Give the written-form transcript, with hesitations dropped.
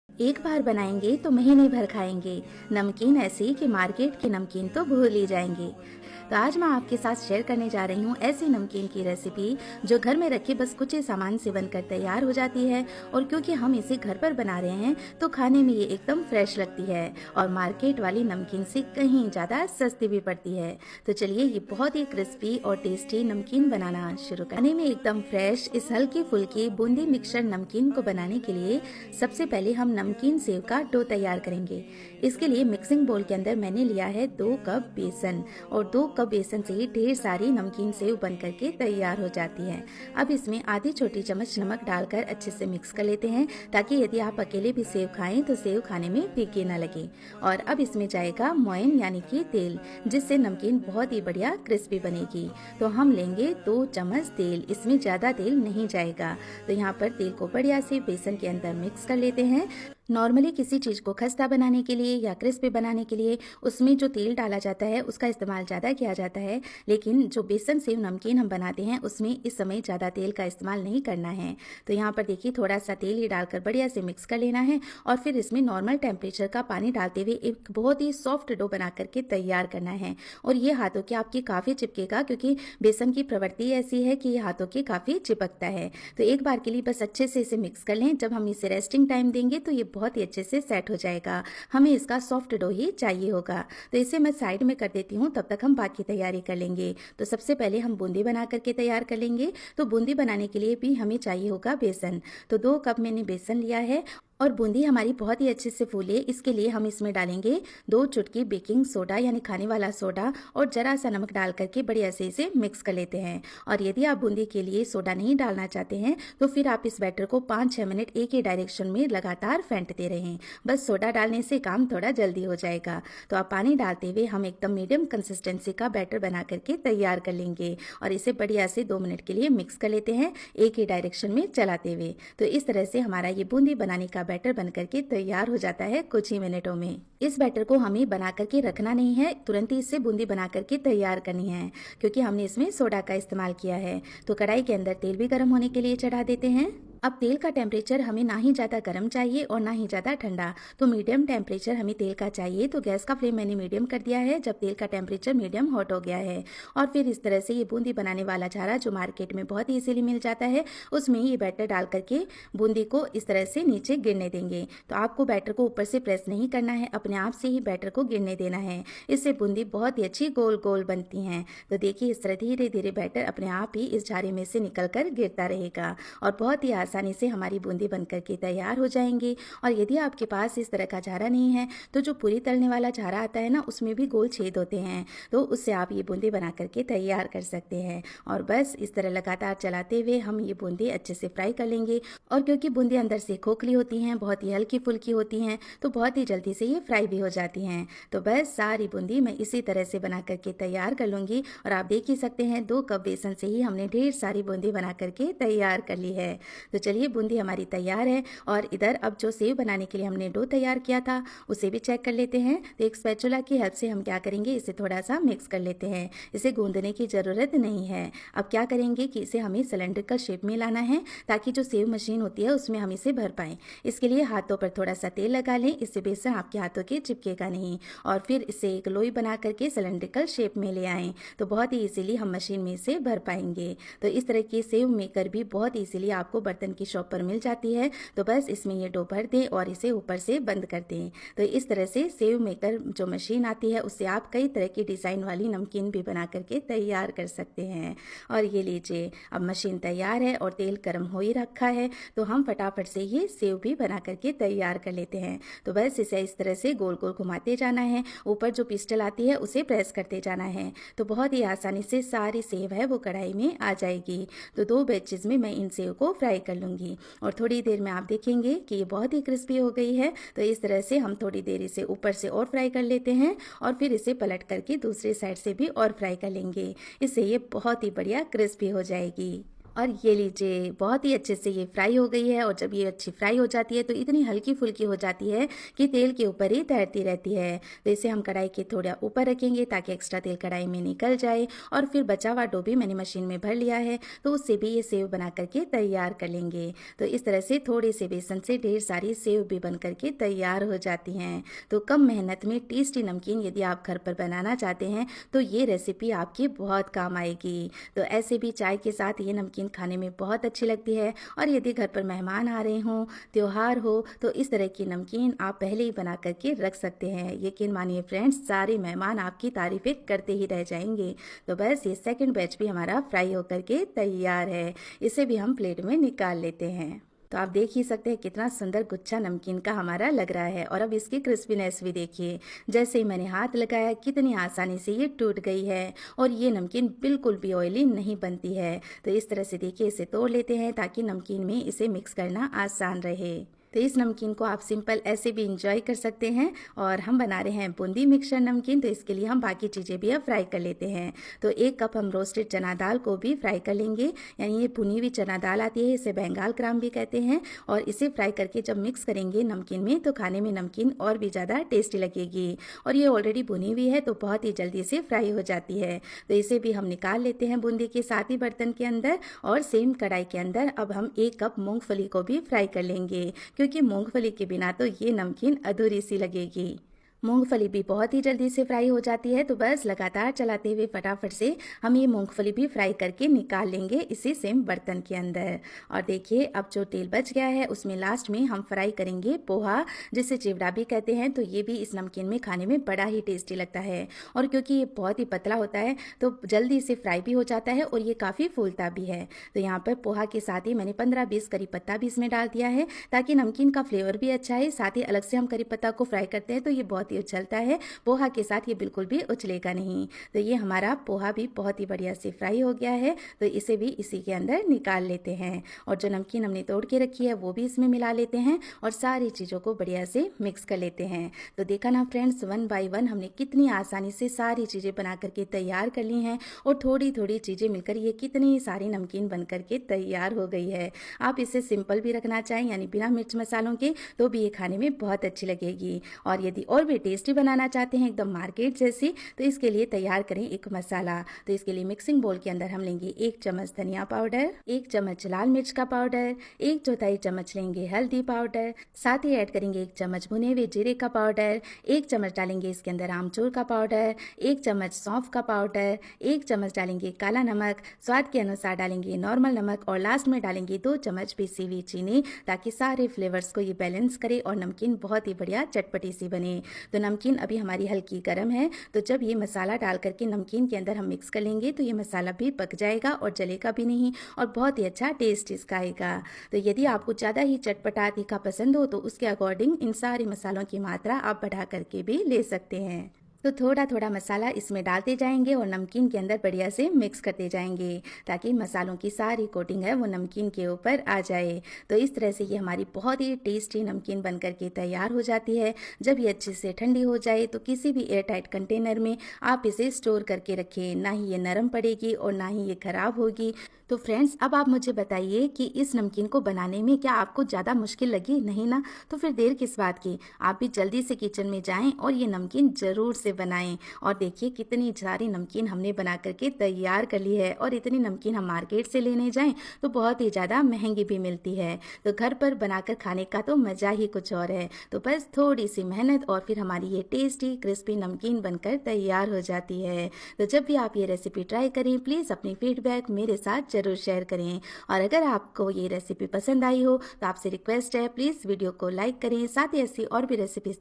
एक बार बनाएंगे तो महीने भर खाएंगे। नमकीन ऐसी कि मार्केट की नमकीन तो भूल ही जाएंगे। तो आज मैं आपके साथ शेयर करने जा रही हूँ ऐसी नमकीन की रेसिपी जो घर में रखे बस कुछ ही सामान से बनकर तैयार हो जाती है। और क्योंकि हम इसे घर पर बना रहे हैं तो खाने में ये एकदम फ्रेश लगती है और मार्केट वाली नमकीन से कहीं ज़्यादा सस्ती भी पड़ती है। तो चलिए ये बहुत ही क्रिस्पी और टेस्टी नमकीन बनाना शुरू करने में एकदम फ्रेश इस हल्की फुल्की बूंदी मिक्सचर नमकीन को बनाने के लिए सबसे पहले हम नमकीन सेव का डो तैयार करेंगे। इसके लिए मिक्सिंग बोल के अंदर मैंने लिया है 2 कप बेसन और 2 कप बेसन से ही ढेर सारी नमकीन सेव बन करके तैयार हो जाती है। अब इसमें आधी छोटी चम्मच नमक डालकर अच्छे से मिक्स कर लेते हैं ताकि यदि आप अकेले भी सेव खाएं तो सेव खाने में फीकी ना लगे। और अब इसमें जाएगा मोइन यानी कि तेल, जिससे नमकीन बहुत ही बढ़िया क्रिस्पी बनेगी। तो हम लेंगे 2 चम्मच तेल, इसमें ज्यादा तेल नहीं जाएगा। तो यहाँ पर तेल को बढ़िया से बेसन के अंदर मिक्स कर लेते हैं। नॉर्मली किसी चीज़ को खस्ता बनाने के लिए या क्रिस्पी बनाने के लिए उसमें जो तेल डाला जाता है उसका इस्तेमाल ज़्यादा किया जाता है, लेकिन जो बेसन सेव नमकीन हम बनाते हैं उसमें इस समय ज़्यादा तेल का इस्तेमाल नहीं करना है। तो यहाँ पर देखिए थोड़ा सा तेल ही डालकर बढ़िया से मिक्स कर लेना है और फिर इसमें नॉर्मल टेम्परेचर का पानी डालते हुए एक बहुत ही सॉफ्ट डो बना करके तैयार करना है। और ये हाथों के आपके काफ़ी चिपकेगा क्योंकि बेसन की प्रवृत्ति ऐसी है कि ये हाथों के काफ़ी चिपकता है। तो एक बार के लिए बस अच्छे से इसे मिक्स कर लें। जब हम इसे रेस्टिंग टाइम देंगे तो ये बहुत ही अच्छे से सेट हो जाएगा। हमें इसका सॉफ्ट डो ही चाहिए होगा। तो इसे मैं साइड में कर देती हूँ, तब तक हम बाकी तैयारी कर लेंगे। तो सबसे पहले हम बूंदी बना करके तैयार कर लेंगे। तो बूंदी बनाने के लिए भी हमें चाहिए होगा बेसन। तो 2 कप मैंने बेसन लिया है और बूंदी हमारी बहुत ही अच्छे से फूले इसके लिए हम इसमें डालेंगे 2 चुटकी बेकिंग सोडा यानी खाने वाला सोडा और जरा सा नमक डाल करके बढ़िया से इसे मिक्स कर लेते हैं। और यदि आप बूंदी के लिए सोडा नहीं डालना चाहते हैं तो फिर आप इस बैटर को 5-6 मिनट एक ही डायरेक्शन में लगातार फेंटते रहें। बस सोडा डालने से काम थोड़ा जल्दी हो जाएगा। तो आप पानी डालते हुए हम एकदम मीडियम कंसिस्टेंसी का बैटर बना करके तैयार कर लेंगे और इसे बढ़िया से 2 मिनट के लिए मिक्स कर लेते हैं एक ही डायरेक्शन में चलाते हुए। तो इस तरह से हमारा ये बूंदी बनाने का बैटर बन करके तैयार हो जाता है कुछ ही मिनटों में। इस बैटर को हमें बना करके रखना नहीं है, तुरंत ही इससे बूंदी बना करके तैयार करनी है क्योंकि हमने इसमें सोडा का इस्तेमाल किया है। तो कढ़ाई के अंदर तेल भी गर्म होने के लिए चढ़ा देते हैं। अब तेल का टेम्परेचर हमें ना ही ज़्यादा गर्म चाहिए और ना ही ज़्यादा ठंडा, तो मीडियम टेम्परेचर हमें तेल का चाहिए। तो गैस का फ्लेम मैंने मीडियम कर दिया है जब तेल का टेम्परेचर मीडियम हॉट हो गया है। और फिर इस तरह से ये बूंदी बनाने वाला झारा जो मार्केट में बहुत ही इजीली मिल जाता है उसमें ये बैटर डाल करके बूंदी को इस तरह से नीचे गिरने देंगे। तो आपको बैटर को ऊपर से प्रेस नहीं करना है, अपने आप से ही बैटर को गिरने देना है। इससे बूंदी बहुत ही अच्छी गोल गोल बनती हैं। तो देखिए इस तरह धीरे धीरे बैटर अपने आप ही इस झारे में से निकल कर गिरता रहेगा और बहुत ही आसानी से हमारी बूंदी बनकर के तैयार हो जाएंगी। और यदि आपके पास इस तरह का झारा नहीं है तो जो पूरी तलने वाला झारा आता है ना उसमें भी गोल छेद होते हैं, तो उससे आप ये बूंदी बना करके तैयार कर सकते हैं। और बस इस तरह लगातार चलाते हुए हम ये बूंदी अच्छे से फ्राई कर लेंगे। और क्योंकि बूंदी अंदर से खोखली होती हैं, बहुत ही हल्की फुल्की होती हैं, तो बहुत ही जल्दी से ये फ्राई भी हो जाती हैं। तो बस सारी बूंदी मैं इसी तरह से बना करके तैयार कर लूँगी। और आप देख ही सकते हैं 2 कप बेसन से ही हमने ढेर सारी बूंदी बना करके तैयार कर ली है। तो चलिए बूंदी हमारी तैयार है। और इधर अब जो सेव बनाने के लिए हमने डो तैयार किया था उसे भी चेक कर लेते हैं। तो एक स्पैचुला की हेल्प से हम क्या करेंगे, इसे थोड़ा सा मिक्स कर लेते हैं। इसे गूंदने की ज़रूरत नहीं है। अब क्या करेंगे कि इसे हमें सिलेंड्रिकल शेप में लाना है ताकि जो सेव मशीन होती है उसमें हम इसे भर पाएँ। इसके लिए हाथों पर थोड़ा सा तेल लगा लें, इससे बेसन आपके हाथों के चिपकेगा नहीं। और फिर इसे एक लोई बना करके सिलेंड्रिकल शेप में ले आएँ तो बहुत ही इजीली हम मशीन में इसे भर पाएंगे। तो इस तरह की सेव मेकर भी बहुत इजीली आपको बर्तन की शॉप पर मिल जाती है। तो बस इसमें ये डो भर दें और इसे ऊपर से बंद कर दें। तो इस तरह से सेव मेकर जो मशीन आती है उससे आप कई तरह की डिज़ाइन वाली नमकीन भी बना करके तैयार कर सकते हैं। और ये लीजिए अब मशीन तैयार है और तेल गर्म हो ही रखा है, तो हम फटाफट से ये सेव भी बना करके तैयार कर लेते हैं। तो बस इसे इस तरह से गोल गोल घुमाते जाना है, ऊपर जो पिस्टल आती है उसे प्रेस करते जाना है। तो बहुत ही आसानी से सारी सेव है वो कढ़ाई में आ जाएगी। तो 2 बैचेस में मैं इन सेव को फ्राई कर लूँगी और थोड़ी देर में आप देखेंगे कि ये बहुत ही क्रिस्पी हो गई है। तो इस तरह से हम थोड़ी देर इसे ऊपर से और फ्राई कर लेते हैं और फिर इसे पलट करके दूसरी साइड से भी और फ्राई कर लेंगे। इससे ये बहुत ही बढ़िया क्रिस्पी हो जाएगी। और ये लीजिए बहुत ही अच्छे से ये फ्राई हो गई है। और जब ये अच्छी फ्राई हो जाती है तो इतनी हल्की फुल्की हो जाती है कि तेल के ऊपर ही तैरती रहती है। तो इसे हम कढ़ाई के थोड़ा ऊपर रखेंगे ताकि एक्स्ट्रा तेल कढ़ाई में निकल जाए। और फिर बचा हुआ डो भी मैंने मशीन में भर लिया है, तो उससे भी ये सेव बना करके तैयार कर लेंगे। तो इस तरह से थोड़े से बेसन से ढेर सारी सेव भी बन करके तैयार हो जाती हैं। तो कम मेहनत में टेस्टी नमकीन यदि आप घर पर बनाना चाहते हैं तो ये रेसिपी आपकी बहुत काम आएगी। तो ऐसे भी चाय के साथ ये नमकीन खाने में बहुत अच्छी लगती है। और यदि घर पर मेहमान आ रहे हों, त्योहार हो, तो इस तरह की नमकीन आप पहले ही बना करके रख सकते हैं। यकीन मानिए फ्रेंड्स, सारे मेहमान आपकी तारीफें करते ही रह जाएंगे। तो बस ये सेकंड बैच भी हमारा फ्राई होकर के तैयार है। इसे भी हम प्लेट में निकाल लेते हैं। तो आप देख ही सकते हैं कितना सुंदर गुच्छा नमकीन का हमारा लग रहा है। और अब इसकी क्रिस्पीनेस भी देखिए, जैसे ही मैंने हाथ लगाया कितनी आसानी से ये टूट गई है। और ये नमकीन बिल्कुल भी ऑयली नहीं बनती है। तो इस तरह से देखिए इसे तोड़ लेते हैं ताकि नमकीन में इसे मिक्स करना आसान रहे। तो इस नमकीन को आप सिंपल ऐसे भी इंजॉय कर सकते हैं। और हम बना रहे हैं बूंदी मिक्सचर नमकीन, तो इसके लिए हम बाकी चीज़ें भी अब फ्राई कर लेते हैं। तो 1 कप हम रोस्टेड चना दाल को भी फ्राई कर लेंगे। यानी ये भुनी हुई चना दाल आती है, इसे बंगाल ग्राम भी कहते हैं। और इसे फ्राई करके जब मिक्स करेंगे नमकीन में तो खाने में नमकीन और भी ज़्यादा टेस्टी लगेगी। और ये ऑलरेडी भुनी हुई है तो बहुत ही जल्दी से फ्राई हो जाती है। तो इसे भी हम निकाल लेते हैं बूंदी के साथ ही बर्तन के अंदर। और सेम कढ़ाई के अंदर अब हम 1 कप मूंगफली को भी फ्राई कर लेंगे, क्योंकि मूंगफली के बिना तो ये नमकीन अधूरी सी लगेगी। मूंगफली भी बहुत ही जल्दी से फ्राई हो जाती है। तो बस लगातार चलाते हुए फटाफट से हम ये मूंगफली भी फ्राई करके निकाल लेंगे इसी सेम बर्तन के अंदर। और देखिए अब जो तेल बच गया है उसमें लास्ट में हम फ्राई करेंगे पोहा, जिसे चिवड़ा भी कहते हैं। तो ये भी इस नमकीन में खाने में बड़ा ही टेस्टी लगता है। और क्योंकि ये बहुत ही पतला होता है तो जल्दी से फ्राई भी हो जाता है और ये काफ़ी फूलता भी है। तो यहाँ पर पोहा के साथ ही मैंने 15-20 करी पत्ता भी इसमें डाल दिया है ताकि नमकीन का फ्लेवर भी अच्छा है। साथ ही अलग से हम करी पत्ता को फ्राई करते हैं तो ये बहुत उछलता है, पोहा के साथ ये बिल्कुल भी उछलेगा नहीं। तो ये हमारा पोहा भी बहुत ही बढ़िया से फ्राई हो गया है। तो इसे भी इसी के अंदर निकाल लेते हैं। और जो नमकीन हमने तोड़ के रखी है वो भी इसमें मिला लेते हैं और सारी चीज़ों को बढ़िया से मिक्स कर लेते हैं। तो देखा ना फ्रेंड्स, 1 बाय 1 हमने कितनी आसानी से सारी चीज़ें बना करके तैयार कर ली हैं। और थोड़ी थोड़ी चीज़ें मिलकर ये कितनी सारी नमकीन बन करके तैयार हो गई है। आप इसे सिंपल भी रखना चाहें यानी बिना मिर्च मसालों के तो भी ये खाने में बहुत अच्छी लगेगी। और यदि और भी टेस्टी बनाना चाहते हैं एकदम मार्केट जैसी, तो इसके लिए तैयार करें एक मसाला। तो इसके लिए मिक्सिंग बोल के अंदर हम लेंगे 1 चम्मच धनिया पाउडर, 1 चम्मच लाल मिर्च का पाउडर, 1/4 चम्मच लेंगे हल्दी पाउडर, साथ ही ऐड करेंगे 1 चम्मच भुने हुए जीरे का पाउडर, 1 चम्मच डालेंगे इसके अंदर आमचूर का पाउडर, 1 चम्मच सौंफ का पाउडर, 1 चम्मच डालेंगे काला नमक, स्वाद के अनुसार डालेंगे नॉर्मल नमक और लास्ट में डालेंगे 2 चम्मच पिसी हुई चीनी, ताकि सारे फ्लेवर्स को ये बैलेंस करे और नमकीन बहुत ही बढ़िया चटपटी सी बने। तो नमकीन अभी हमारी हल्की गर्म है। तो जब ये मसाला डाल करके नमकीन के अंदर हम मिक्स कर लेंगे तो ये मसाला भी पक जाएगा और जलेगा भी नहीं और बहुत ही अच्छा टेस्ट इसका आएगा। तो यदि आपको ज़्यादा ही चटपटा तीखा पसंद हो तो उसके अकॉर्डिंग इन सारे मसालों की मात्रा आप बढ़ा करके भी ले सकते हैं। तो थोड़ा थोड़ा मसाला इसमें डालते जाएंगे और नमकीन के अंदर बढ़िया से मिक्स करते जाएंगे ताकि मसालों की सारी कोटिंग है वो नमकीन के ऊपर आ जाए। तो इस तरह से ये हमारी बहुत ही टेस्टी नमकीन बन करके तैयार हो जाती है। जब ये अच्छे से ठंडी हो जाए तो किसी भी एयर टाइट कंटेनर में आप इसे स्टोर करके रखें। ना ही ये नरम पड़ेगी और ना ही ये खराब होगी। तो फ्रेंड्स, अब आप मुझे बताइए कि इस नमकीन को बनाने में क्या आपको ज़्यादा मुश्किल लगी? नहीं ना? तो फिर देर किस बात की, आप भी जल्दी से किचन में जाएं और ये नमकीन ज़रूर से बनाएं। और देखिए कितनी सारी नमकीन हमने बना करके तैयार कर ली है। और इतनी नमकीन हम मार्केट से लेने जाएं तो बहुत ही ज़्यादा महंगी भी मिलती है। तो घर पर बनाकर खाने का तो मज़ा ही कुछ और है। तो बस थोड़ी सी मेहनत और फिर हमारी ये टेस्टी क्रिस्पी नमकीन बनकर तैयार हो जाती है। तो जब भी आप ये रेसिपी ट्राई करें प्लीज़ अपनी फीडबैक मेरे साथ ज़रूर शेयर करें। और अगर आपको ये रेसिपी पसंद आई हो तो आपसे रिक्वेस्ट है प्लीज़ वीडियो को लाइक करें। साथ ही ऐसी और भी रेसिपीज